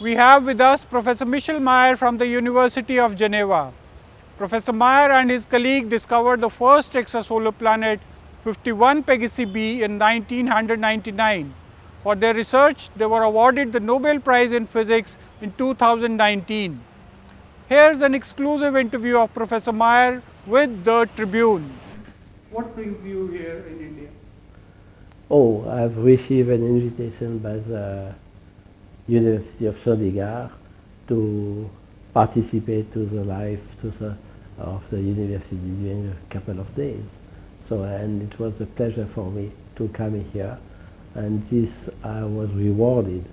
We have with us Professor Michel Mayor from the University of Geneva. Professor Mayor and his colleague discovered the first exosolar planet 51 Pegasi b in 1999. For their research, they were awarded the Nobel Prize in Physics in 2019. Here's an exclusive interview of Professor Mayor with the Tribune. What brings you here in India? Oh, I've received an invitation by the University of Chandigarh to participate to the life of the university during a couple of days. So, and it was a pleasure for me to come here, and this I was rewarded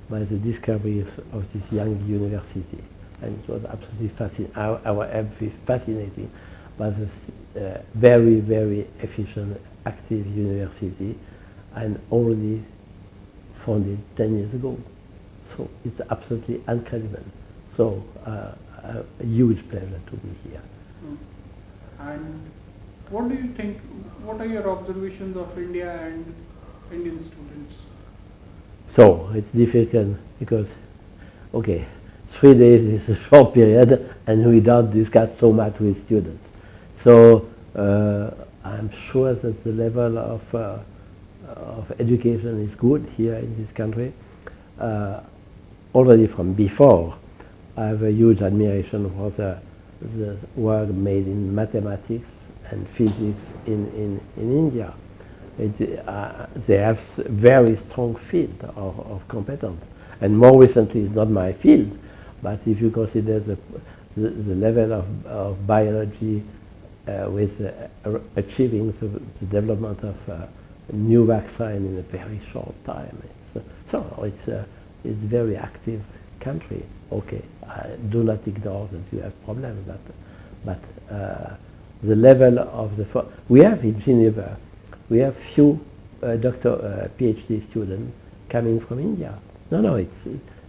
by the discovery of this young university, and it was absolutely fascinating. I was fascinating by this very, very efficient, active university, and already founded 10 years ago. So it's absolutely incredible. So a huge pleasure to be here. And what do you think, what are your observations of India and Indian students? So it's difficult because, okay, 3 days is a short period and we don't discuss so much with students. So I'm sure that the level of education is good here in this country. Already from before, I have a huge admiration for the work made in mathematics and physics in India. They have very strong field of competence. And more recently, it's not my field, but if you consider the level of biology with achieving the development of new vaccine in a very short time. It's a very active country. Okay, I do not ignore that you have problems, but the level of we have in Geneva, we have few PhD students coming from India. No,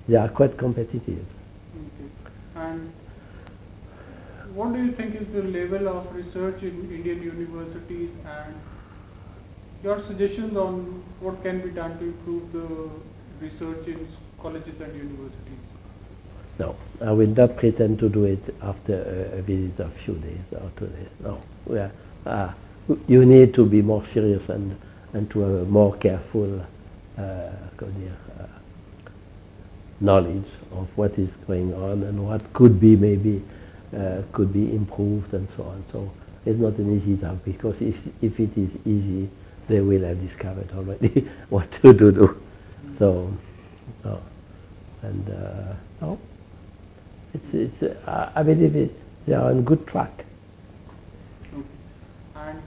they are quite competitive. Okay. And what do you think is the level of research in Indian universities, and your suggestions on what can be done to improve the research in colleges and universities? No, I will not pretend to do it after a visit of few days or 2 days. No, you need to be more serious and to have a more careful knowledge of what is going on and what could be maybe could be improved and so on. So it's not an easy task, because if it is easy, they will have discovered already what to do. So, no. And no, I believe they are on good track. Okay. And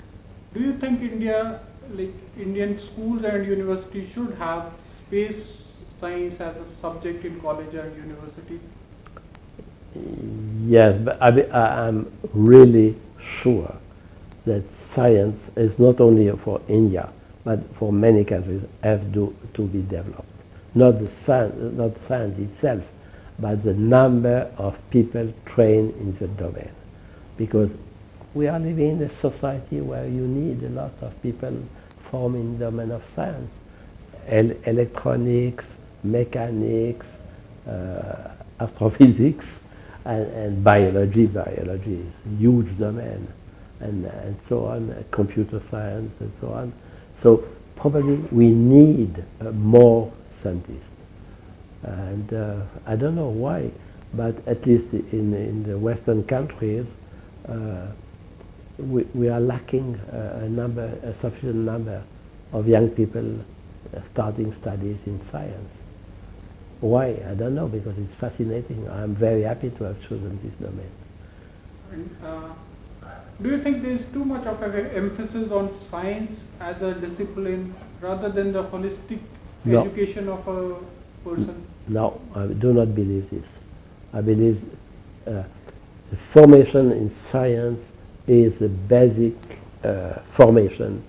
do you think Indian schools and universities should have space science as a subject in college and universities? Yes, but I'm really sure that science is not only for India, but for many countries have to be developed. Not science itself, but the number of people trained in the domain. Because we are living in a society where you need a lot of people formed in the domain of science. Electronics, mechanics, astrophysics, and biology. Biology is a huge domain, and so on, computer science and so on. So probably we need more scientists. And I don't know why, but at least in the Western countries, we are lacking a sufficient number of young people starting studies in science. Why? I don't know, because it's fascinating. I'm very happy to have chosen this domain. And, do you think there is too much of an emphasis on science as a discipline rather than the holistic education of a person? No, I do not believe this. I believe the formation in science is a basic formation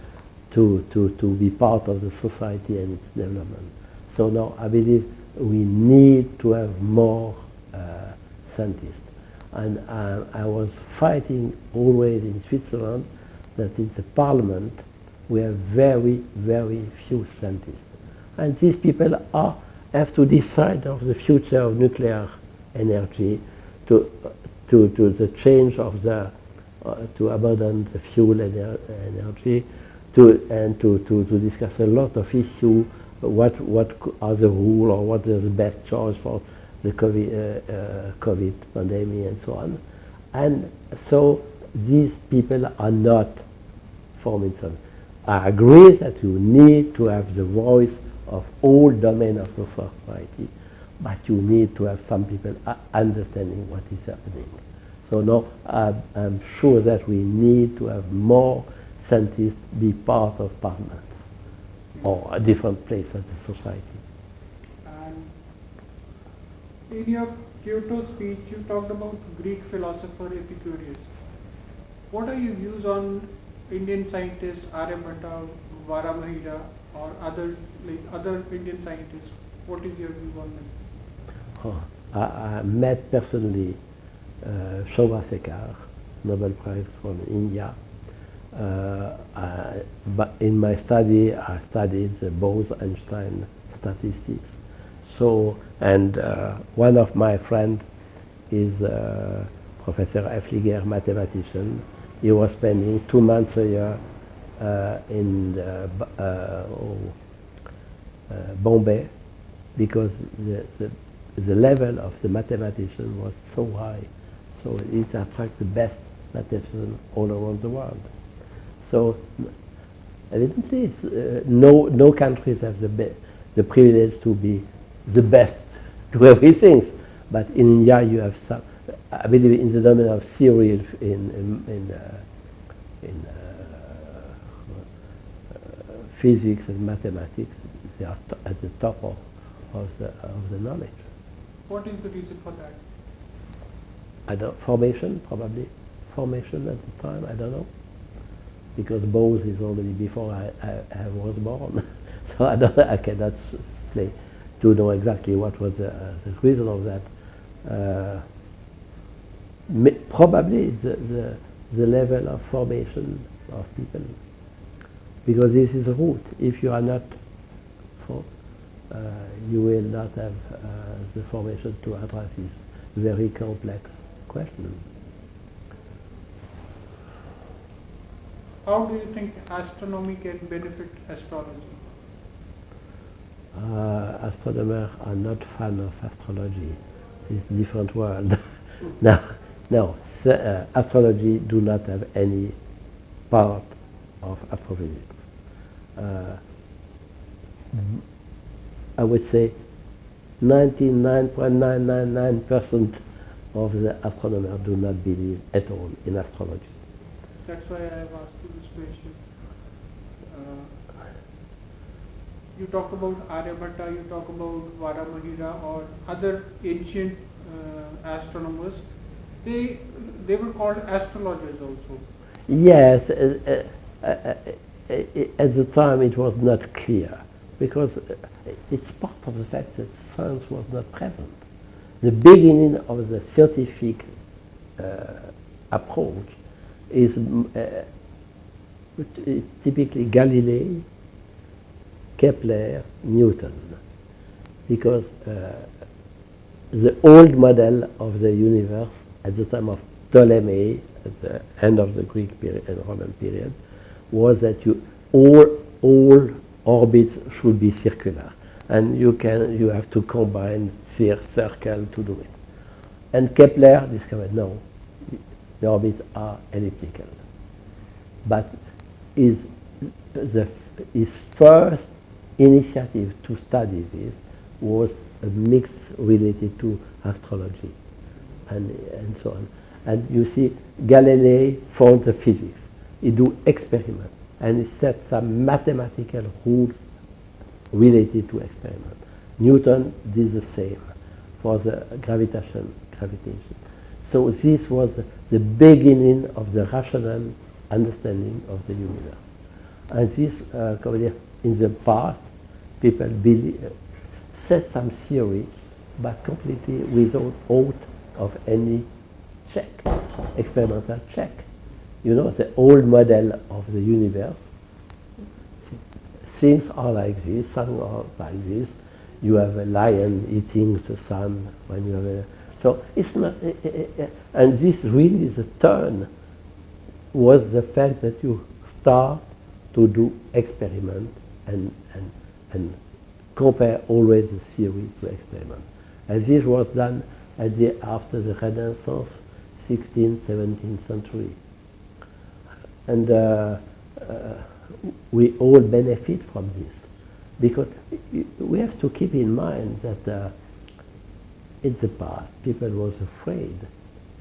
to be part of the society and its development. So no, I believe we need to have more scientists. And I was fighting always in Switzerland that in the parliament we have very, very few scientists. And these people are have to decide of the future of nuclear energy, to the change of the to abandon the fuel energy, to discuss a lot of issues. What are the rules, or what is the best choice for the COVID pandemic and so on. And so these people are not forming some. I agree that you need to have the voice of all domains of the society, but you need to have some people understanding what is happening. So now I'm sure that we need to have more scientists be part of parliament or a different place of the society. And in your Kyoto speech, you talked about Greek philosopher Epicurus. What are your views on Indian scientists Aryabhatta, Varamahira, or others, like other Indian scientists? What is your view on them? I met personally Chandrasekhar, Nobel Prize from India. But in my study, I studied the Bose-Einstein statistics. So, and one of my friends is Professor Effliger, mathematician. He was spending 2 months a year in Bombay, because the level of the mathematician was so high. So it attracts the best mathematicians all around the world. So evidently, no countries have the privilege to be the best to everything. But in India, you have some. I believe in the domain of theory, in physics and mathematics, they are at the top of the knowledge. What is the reason for that? I don't, formation, probably. Formation at the time, I don't know. Because Bose is already before I was born. So I cannot say to know exactly what was the reason of that. Probably the level of formation of people. Because this is a root. If you are not you will not have the formation to address this very complex question. How do you think astronomy can benefit astrology? Astronomers are not fan of astrology. It's a different world. No, astrology do not have any part of astrophysics. I would say 99.999% of the astronomers do not believe at all in astrology. That's why I have asked you this question. You talk about Aryabhatta, you talk about Varamahira or other ancient astronomers. They were called astrologers also. Yes, at the time it was not clear, because it's part of the fact that science was not present. The beginning of the scientific approach is typically Galilei, Kepler, Newton, because the old model of the universe at the time of Ptolemy, at the end of the Greek period and Roman period, was that all orbits should be circular, and you have to combine circle to do it. And Kepler discovered no, the orbits are elliptical. But his first initiative to study this was a mix related to astrology and so on. And you see, Galilei found the physics. He do experiments, and he set some mathematical rules related to experiment. Newton did the same for the gravitation. So this was the beginning of the rational understanding of the universe. And this, in the past, people set some theory, but completely without of any check, experimental check. You know, the old model of the universe, things are like this, some are like this. you have a lion eating the sun, when you have a, so it's not, and this really the turn was the fact that you start to do experiment and compare always the theory to experiment. And this was done at after the Renaissance, 16th, 17th century. And we all benefit from this, because we have to keep in mind that in the past people was afraid.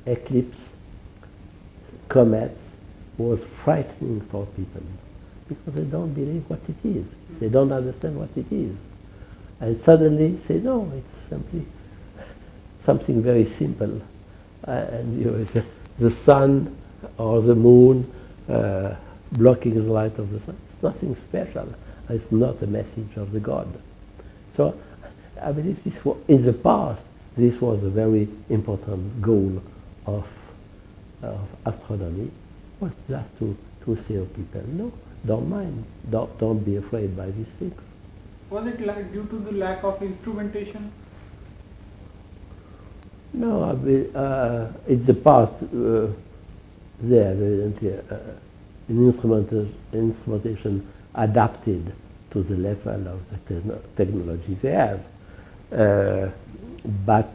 Eclipse, comets was frightening for people because they don't believe what it is. They don't understand what it is. And suddenly say, no, it's simply something very simple. And the sun or the moon blocking the light of the sun. It's nothing special. It's not a message of the God. So I believe this was, in the past, this was a very important goal of astronomy, was just to say to people, no, don't mind, don't be afraid by these things. Was it due to the lack of instrumentation? No, I mean, in the past, there evidently instrumentation adapted to the level of the technology they have. But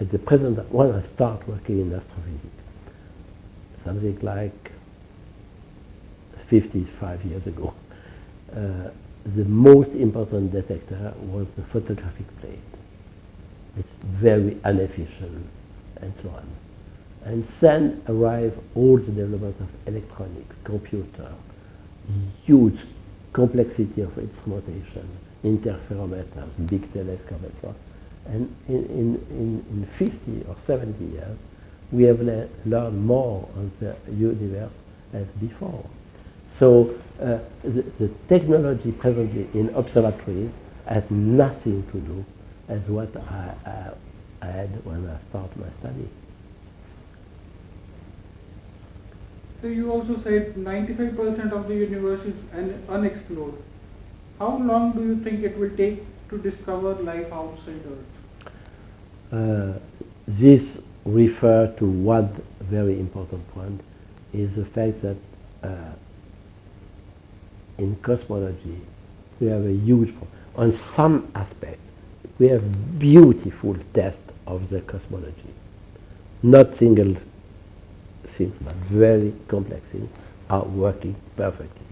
at the present, when I start working in astrophysics, something like 55 years ago, the most important detector was the photographic plate. It's very inefficient and so on. And then arrive all the development of electronics, computer, huge complexity of instrumentation, interferometers, big telescope and so on. And in 50 or 70 years, we have learned more on the universe as before. So the technology presently in observatories has nothing to do as what I had when I started my study. So you also said 95% of the universe is unexplored. How long do you think it will take to discover life outside Earth? This refers to one very important point, is the fact that in cosmology we have a huge problem. On some aspect, we have beautiful tests of the cosmology. Not single things, but very complex things are working perfectly.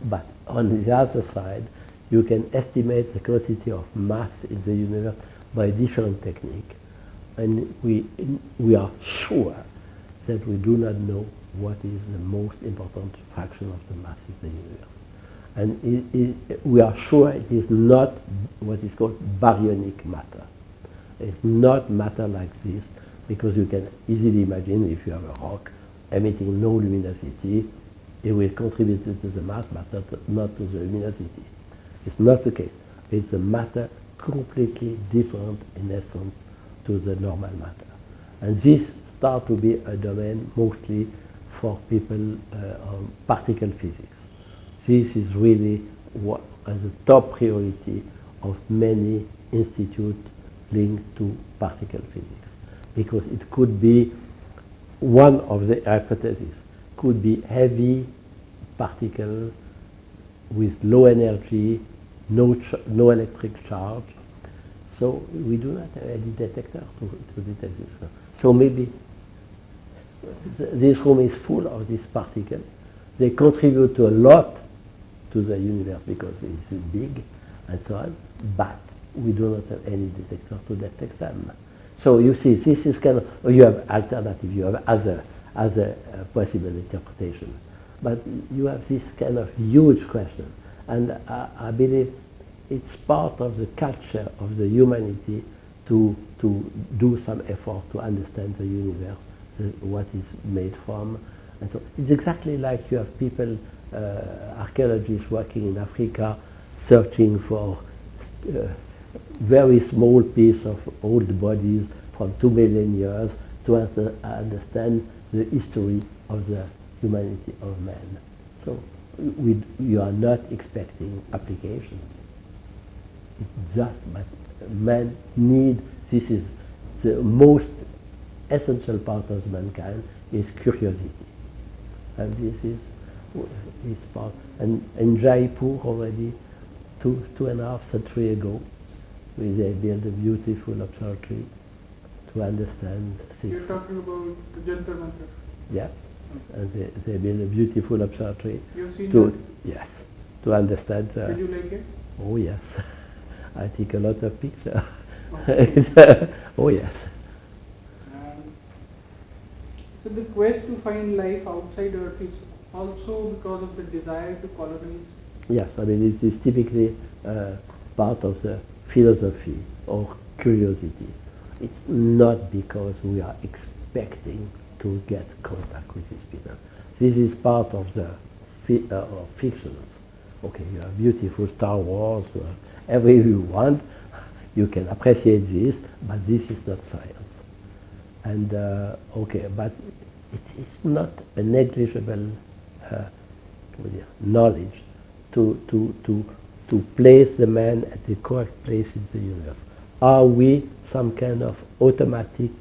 But on the other side, you can estimate the quantity of mass in the universe by different techniques. And we are sure that we do not know what is the most important fraction of the mass in the universe. And we are sure it is not what is called baryonic matter. It's not matter like this, because you can easily imagine if you have a rock emitting no luminosity, it will contribute to the mass, but not to the luminosity. It's not the case. It's a matter completely different in essence to the normal matter. And this starts to be a domain mostly for people on particle physics. This is really what as a top priority of many institutes linked to particle physics, because it could be one of the hypotheses could be heavy particle with low energy, no electric charge. So we do not have any detector to detect this. So maybe this room is full of these particles. They contribute to a lot to the universe because it's big and so on, but we do not have any detector to detect them. So you see, this is kind of, you have alternative, you have other possible interpretation, but you have this kind of huge question, and I believe it's part of the culture of the humanity to do some effort to understand the universe, what it's made from, and so it's exactly like you have people, archaeologists working in Africa, searching for very small piece of old bodies from 2 million years to understand the history of the humanity of man. So you are not expecting applications. It's just, but man need, this is the most essential part of mankind, is curiosity. And this is part. And in Jaipur already, two and a half centuries ago, they built a beautiful observatory to understand things. You're talking about the Jantar Mantar? Yeah. And they built a beautiful observatory. You've seen to it? Yes, to understand. Did you like it? Oh yes, I take a lot of pictures. Okay. Oh yes. So the quest to find life outside Earth is also because of the desire to colonize? Yes, I mean it is typically part of the philosophy or curiosity. It's not because we are expecting to get contact with these people. This is part of the fictions. Okay, you have beautiful Star Wars, everything you want, you can appreciate this, but this is not science. And okay, but it is not a negligible knowledge to place the man at the correct place in the universe. Are we some kind of automatic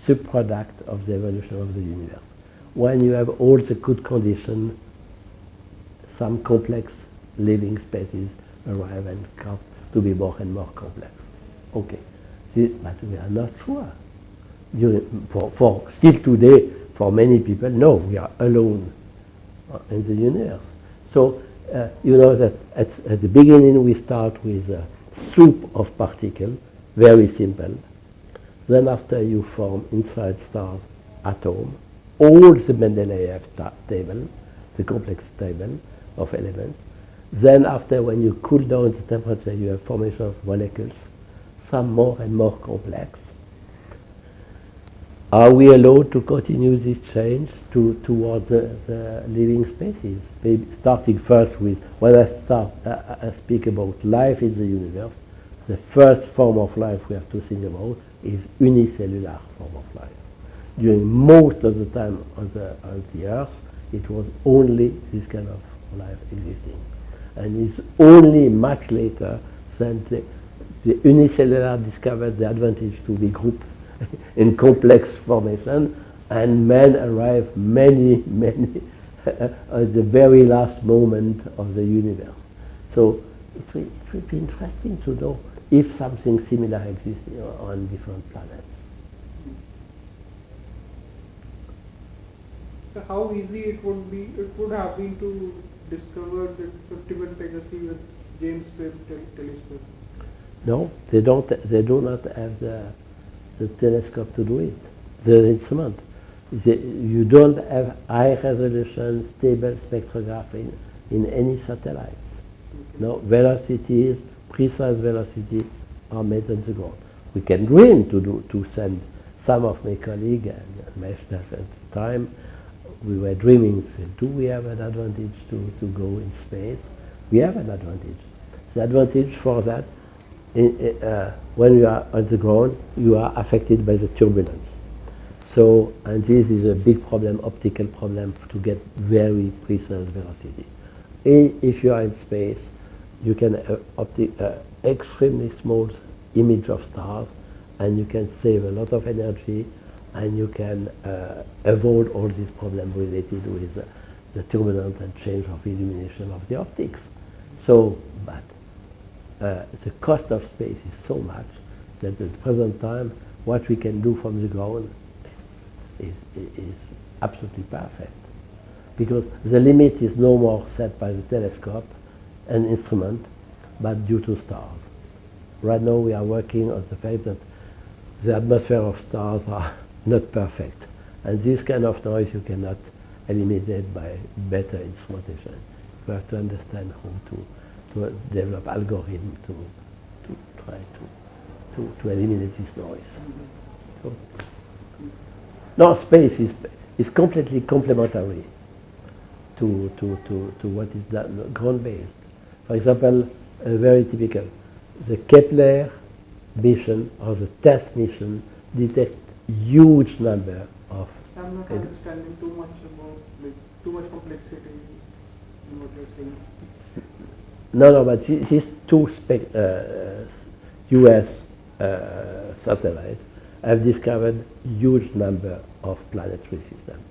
subproduct of the evolution of the universe? When you have all the good conditions, some complex living species arrive and come to be more and more complex. Okay, but we are not sure. For still today, for many people, no, we are alone in the universe. So you know that at the beginning we start with a soup of particles, very simple. Then after you form inside stars atom, all the Mendeleev table, the complex table of elements. Then after, when you cool down the temperature, you have formation of molecules, some more and more complex. Are we allowed to continue this change towards the living species? Maybe starting first with, when I speak about life in the universe, the first form of life we have to think about is unicellular form of life. During most of the time on the Earth, it was only this kind of life existing. And it's only much later that the unicellular discovered the advantage to be grouped in complex formation, and man arrived many at the very last moment of the universe. So it will be interesting to know if something similar exists on different planets. So how easy it would have been to discover the 51 Pegasi with James Webb telescope? No, they do not have the telescope to do it, the instrument. You don't have high resolution, stable spectrography in any satellites. Okay. No, velocities, precise velocity are made on the ground. We can dream to send some of my colleagues and myself at the time. We were dreaming, do we have an advantage to go in space? We have an advantage. The advantage for that, when you are on the ground, you are affected by the turbulence. So, and this is a big problem, optical problem, to get very precise velocity. If you are in space, you can extremely small image of stars, and you can save a lot of energy, and you can avoid all these problems related with the turbulence and change of illumination of the optics. So, but the cost of space is so much that at the present time, what we can do from the ground is absolutely perfect. Because the limit is no more set by the telescope and instrument, but due to stars. Right now we are working on the fact that the atmosphere of stars are not perfect. And this kind of noise you cannot eliminate by better instrumentation. You have to understand how to develop algorithms to try to eliminate this noise. So, no, space is completely complementary to what is ground-based. For example, very typical, the Kepler mission or the TESS mission detect huge number of. I'm not understanding too much complexity in what you're saying. No, but these two US satellites have discovered huge number of planetary systems.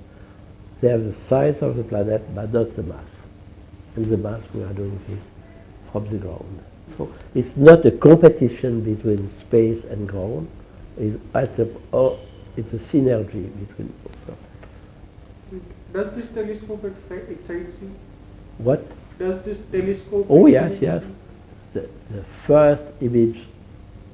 They have the size of the planet, but not the mass. And the mass, we are doing this from the ground. So it's not a competition between space and ground. It's a synergy between both. Does this telescope excite you? What? Does this telescope? Oh yes, yes. The first image,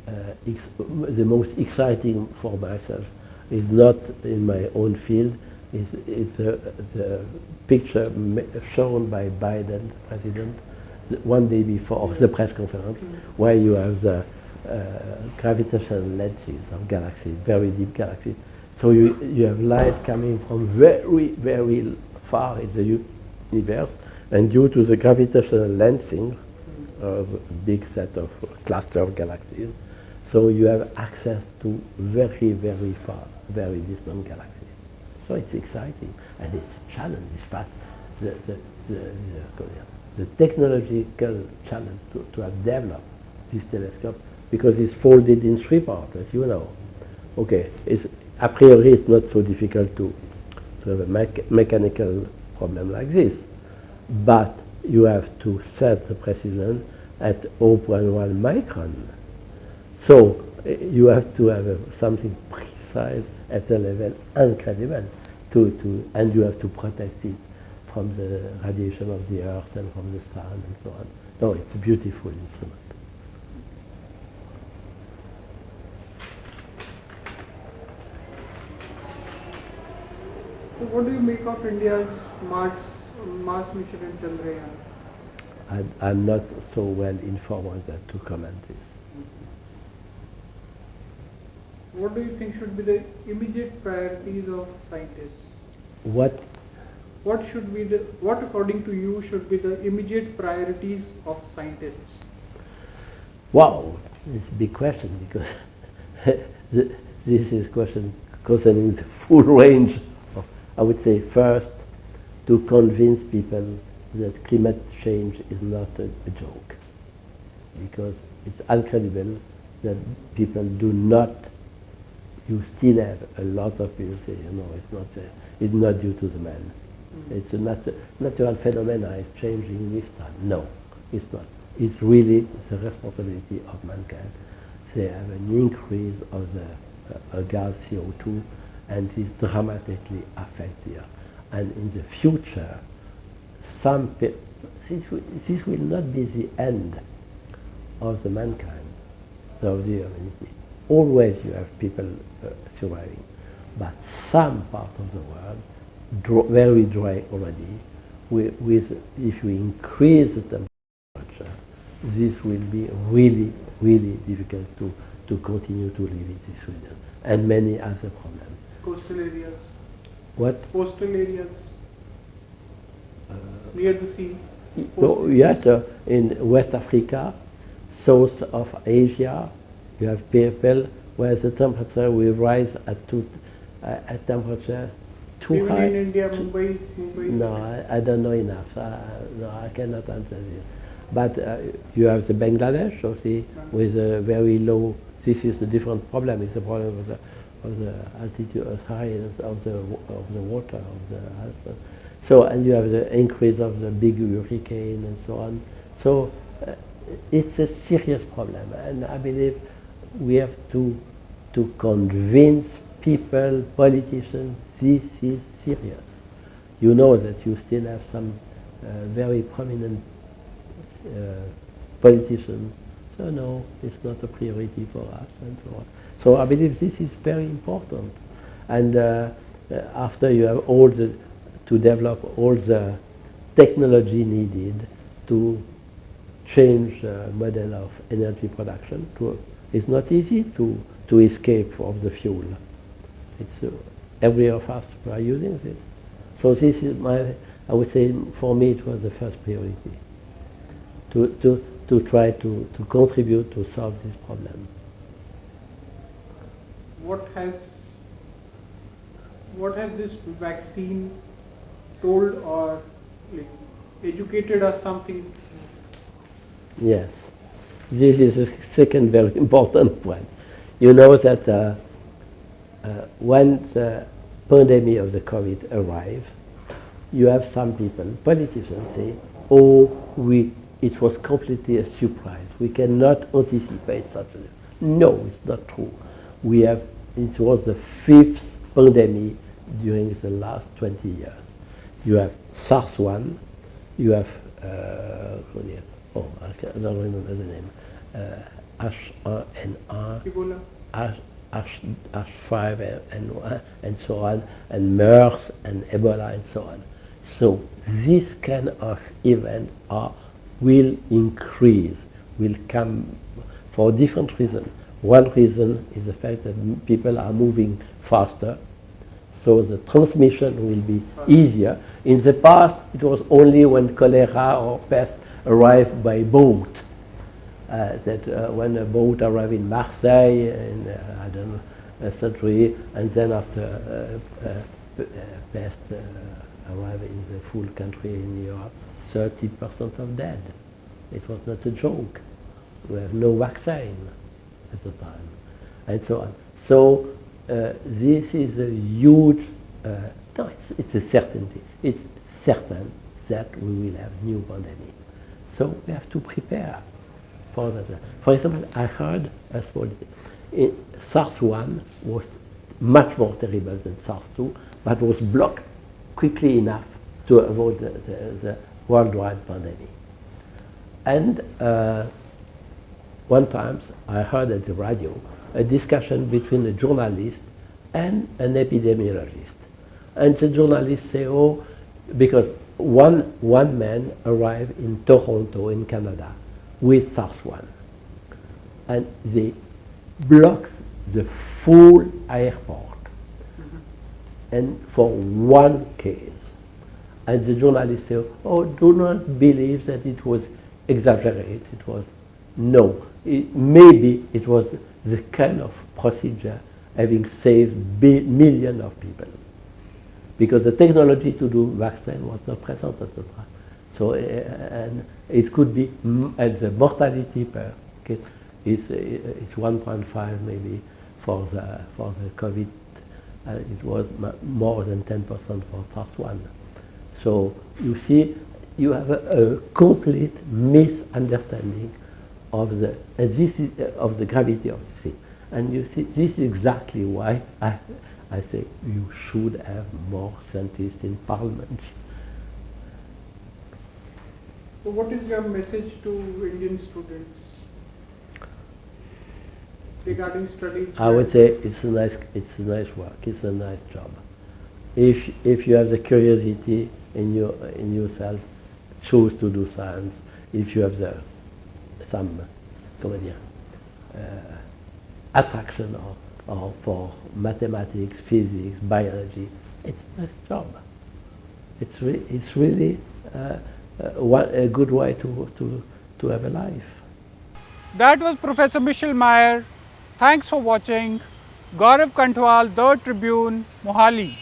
the most exciting for myself, is not in my own field. It's the picture shown by Biden, president, one day before the press conference, where you have the gravitational lenses of galaxies, very deep galaxies. So you have light coming from very, very far in the universe, and due to the gravitational lensing of a big set of cluster of galaxies, so you have access to very, very far, very distant galaxies. So it's exciting, and it's a challenge, it's fast. The technological challenge to have developed this telescope, because it's folded in three parts, as you know. Okay, a priori it's not so difficult to have a mechanical problem like this, but you have to set the precision at 0.1 micron. So you have to have something precise at a level incredible, and you have to protect it from the radiation of the Earth and from the sun and so on. No, it's a beautiful instrument. So what do you make of India's Mars mission in Chandrayaan? I'm not so well informed that to comment this. What do you think should be the immediate priorities of scientists? What according to you should be the immediate priorities of scientists? Wow, it's a big question, because this is a question concerning the full range of, I would say, first, to convince people that climate change is not a joke, because it's incredible that people do not. You still have a lot of people say, it's not due to the man. It's a natural phenomenon, it's changing this time. No, it's not. It's really the responsibility of mankind. They have an increase of the gas CO2, and this dramatically affects the Earth. And in the future, this will not be the end of the mankind, of the humanity. Always you have people surviving, but some part of the world, very dry already, if we increase the temperature, this will be really, really difficult to continue to live in this region, and many other problems. Coastal areas? What? Coastal areas? Near the sea? Yes, in West Africa, south of Asia, you have people where the temperature will rise at temperature too even high. In India, Mumbai? No, I don't know enough. No, I cannot answer this. But you have the Bangladesh, with a very low. This is a different problem. It's a problem of the altitude, highness of the water of the Alps. So, and you have the increase of the big hurricane and so on. So it's a serious problem, and I believe we have to convince people, politicians, this is serious. You know that you still have some very prominent politicians. So no, it's not a priority for us, and so on. So I believe this is very important. And after you have to develop all the technology needed to change the model of energy production. It's not easy to escape from the fuel. It's every of us are using this. So this is I would say for me it was the first priority, to try to contribute to solve this problem. What has this vaccine told or educated us something Yes. This is a second very important point. You know that when the pandemic of the COVID arrived, you have some people, politicians say, oh, it was completely a surprise. We cannot anticipate such a... No, it's not true. It was the fifth pandemic during the last 20 years. You have SARS-1, you have, I don't remember the name, H1N1, Ebola. H5N1, and so on, and MERS and Ebola and so on. So this kind of event will increase, will come for different reasons. One reason is the fact that people are moving faster, so the transmission will be easier. In the past, it was only when cholera or pest arrived by boat. When a boat arrived in Marseille in, I don't know, a century, and then after pest arrived in the full country in Europe, 30% of dead. It was not a joke. We have no vaccine at the time, and so on. So this is a huge, no, it's a certainty. It's certain that we will have new pandemic. So we have to prepare for that. For example, I heard a small thing. SARS-1 was much more terrible than SARS-2, but was blocked quickly enough to avoid the worldwide pandemic. And one time I heard at the radio a discussion between a journalist and an epidemiologist. And the journalist say, oh, because one man arrived in Toronto in Canada with SARS-1, and they blocked the full airport, and for one case. And the journalist said, oh, do not believe that it was exaggerated. It was, no. Maybe it was the kind of procedure having saved millions of people. Because the technology to do vaccine was not present at the time. So, and it could be, and the mortality per case is it's 1.5 maybe for the COVID. It was more than 10% for SARS-1. So you see, you have a complete misunderstanding of the of the gravity of the thing. And you see, this is exactly why I say you should have more scientists in parliament. So what is your message to Indian students regarding studies? I would say it's a nice work. It's a nice job. If you have the curiosity in yourself, choose to do science. If you have some attraction or for mathematics, physics, biology, it's a nice job. It's really a good way to have a life. That was Professor Michel Mayor. Thanks for watching. Gaurav Kantwal, The Tribune, Mohali.